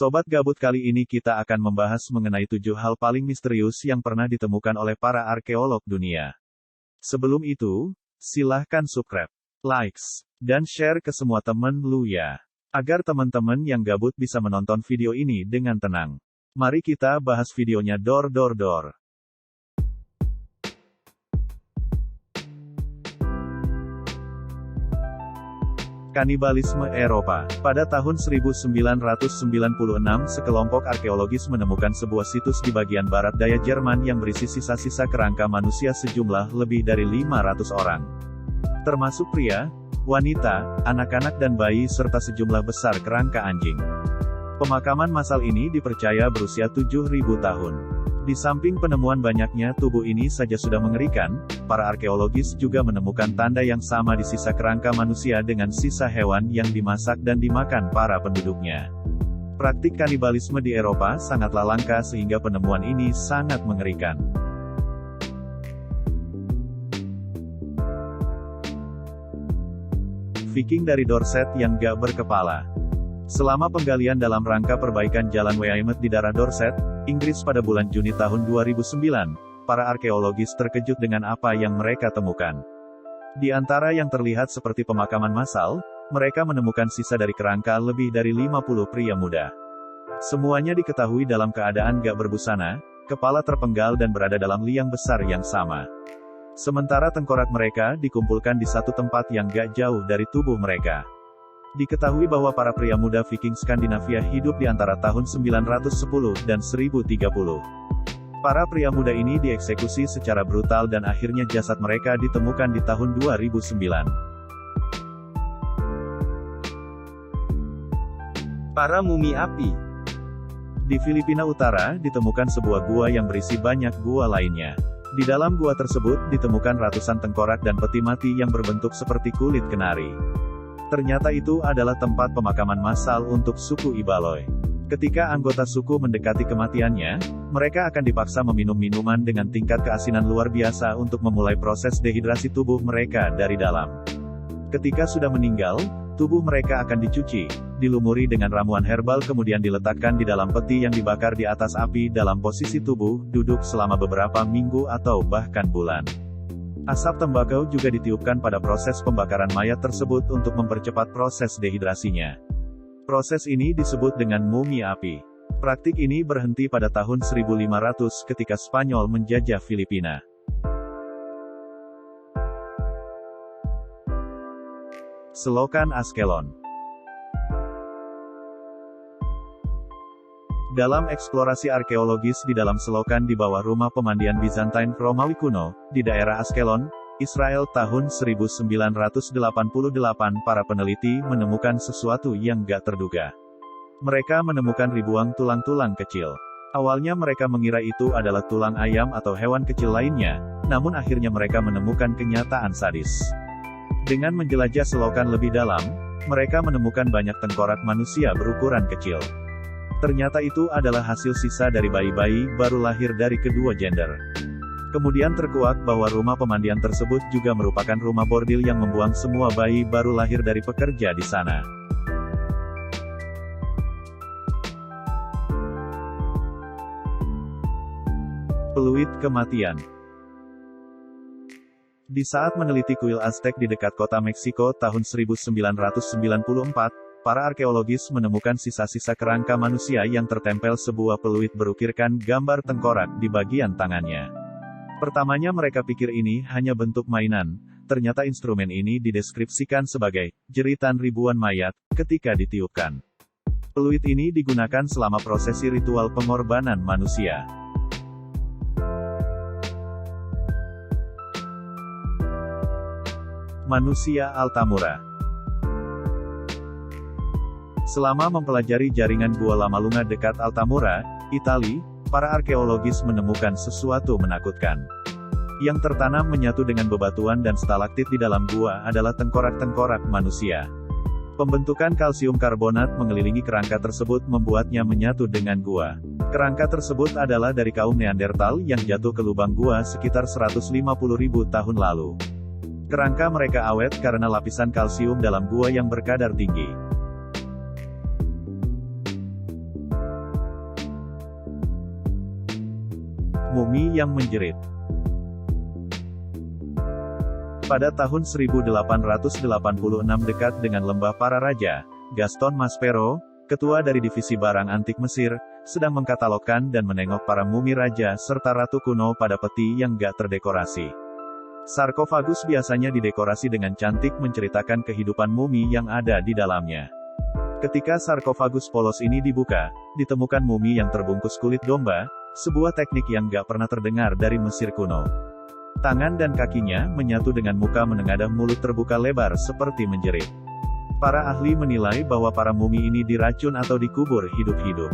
Sobat Gabut, kali ini kita akan membahas mengenai 7 hal paling misterius yang pernah ditemukan oleh para arkeolog dunia. Sebelum itu, silahkan subscribe, likes, dan share ke semua teman lu ya. Agar teman-teman yang gabut bisa menonton video ini dengan tenang. Mari kita bahas videonya dor. Kanibalisme Eropa. Pada tahun 1996, sekelompok arkeologis menemukan sebuah situs di bagian barat daya Jerman yang berisi sisa-sisa kerangka manusia sejumlah lebih dari 500 orang. Termasuk pria, wanita, anak-anak dan bayi serta sejumlah besar kerangka anjing. Pemakaman massal ini dipercaya berusia 7.000 tahun. Di samping penemuan banyaknya tubuh ini saja sudah mengerikan, para arkeologis juga menemukan tanda yang sama di sisa kerangka manusia dengan sisa hewan yang dimasak dan dimakan para penduduknya. Praktik kanibalisme di Eropa sangatlah langka sehingga penemuan ini sangat mengerikan. Viking dari Dorset yang gak berkepala. Selama penggalian dalam rangka perbaikan Jalan Weymouth di daerah Dorset, Inggris pada bulan Juni tahun 2009, para arkeologis terkejut dengan apa yang mereka temukan. Di antara yang terlihat seperti pemakaman massal, mereka menemukan sisa dari kerangka lebih dari 50 pria muda. Semuanya diketahui dalam keadaan gak berbusana, kepala terpenggal dan berada dalam liang besar yang sama. Sementara tengkorak mereka dikumpulkan di satu tempat yang gak jauh dari tubuh mereka. Diketahui bahwa para pria muda Viking Skandinavia hidup di antara tahun 910 dan 1030. Para pria muda ini dieksekusi secara brutal dan akhirnya jasad mereka ditemukan di tahun 2009. Para mumi api. Di Filipina Utara, ditemukan sebuah gua yang berisi banyak gua lainnya. Di dalam gua tersebut, ditemukan ratusan tengkorak dan peti mati yang berbentuk seperti kulit kenari. Ternyata itu adalah tempat pemakaman massal untuk suku Ibaloi. Ketika anggota suku mendekati kematiannya, mereka akan dipaksa meminum minuman dengan tingkat keasinan luar biasa untuk memulai proses dehidrasi tubuh mereka dari dalam. Ketika sudah meninggal, tubuh mereka akan dicuci, dilumuri dengan ramuan herbal kemudian diletakkan di dalam peti yang dibakar di atas api dalam posisi tubuh duduk selama beberapa minggu atau bahkan bulan. Asap tembakau juga ditiupkan pada proses pembakaran mayat tersebut untuk mempercepat proses dehidrasinya. Proses ini disebut dengan mumi api. Praktik ini berhenti pada tahun 1500 ketika Spanyol menjajah Filipina. Selokan Askelon. Dalam eksplorasi arkeologis di dalam selokan di bawah rumah pemandian Bizantine Romawi kuno, di daerah Askelon, Israel tahun 1988, para peneliti menemukan sesuatu yang gak terduga. Mereka menemukan ribuan tulang-tulang kecil. Awalnya mereka mengira itu adalah tulang ayam atau hewan kecil lainnya, namun akhirnya mereka menemukan kenyataan sadis. Dengan menjelajah selokan lebih dalam, mereka menemukan banyak tengkorak manusia berukuran kecil. Ternyata itu adalah hasil sisa dari bayi-bayi baru lahir dari kedua gender. Kemudian terkuak bahwa rumah pemandian tersebut juga merupakan rumah bordil yang membuang semua bayi baru lahir dari pekerja di sana. Peluit kematian. Di saat meneliti kuil Aztec di dekat kota Meksiko tahun 1994, para arkeologis menemukan sisa-sisa kerangka manusia yang tertempel sebuah peluit berukirkan gambar tengkorak di bagian tangannya. Pertamanya mereka pikir ini hanya bentuk mainan, ternyata instrumen ini dideskripsikan sebagai jeritan ribuan mayat ketika ditiupkan. Peluit ini digunakan selama prosesi ritual pengorbanan manusia. Manusia Altamura. Selama mempelajari jaringan Gua Lama Lunga dekat Altamura, Italia, para arkeologis menemukan sesuatu menakutkan. Yang tertanam menyatu dengan bebatuan dan stalaktit di dalam gua adalah tengkorak-tengkorak manusia. Pembentukan kalsium karbonat mengelilingi kerangka tersebut membuatnya menyatu dengan gua. Kerangka tersebut adalah dari kaum Neandertal yang jatuh ke lubang gua sekitar 150.000 tahun lalu. Kerangka mereka awet karena lapisan kalsium dalam gua yang berkadar tinggi. Mumi yang menjerit. Pada tahun 1886 dekat dengan lembah para raja, Gaston Maspero, ketua dari divisi barang antik Mesir, sedang mengkatalogkan dan menengok para mumi raja serta ratu kuno pada peti yang gak terdekorasi. Sarkofagus biasanya didekorasi dengan cantik menceritakan kehidupan mumi yang ada di dalamnya. Ketika sarkofagus polos ini dibuka, ditemukan mumi yang terbungkus kulit domba, sebuah teknik yang gak pernah terdengar dari Mesir kuno. Tangan dan kakinya menyatu dengan muka menengadah, mulut terbuka lebar seperti menjerit. Para ahli menilai bahwa para mumi ini diracun atau dikubur hidup-hidup.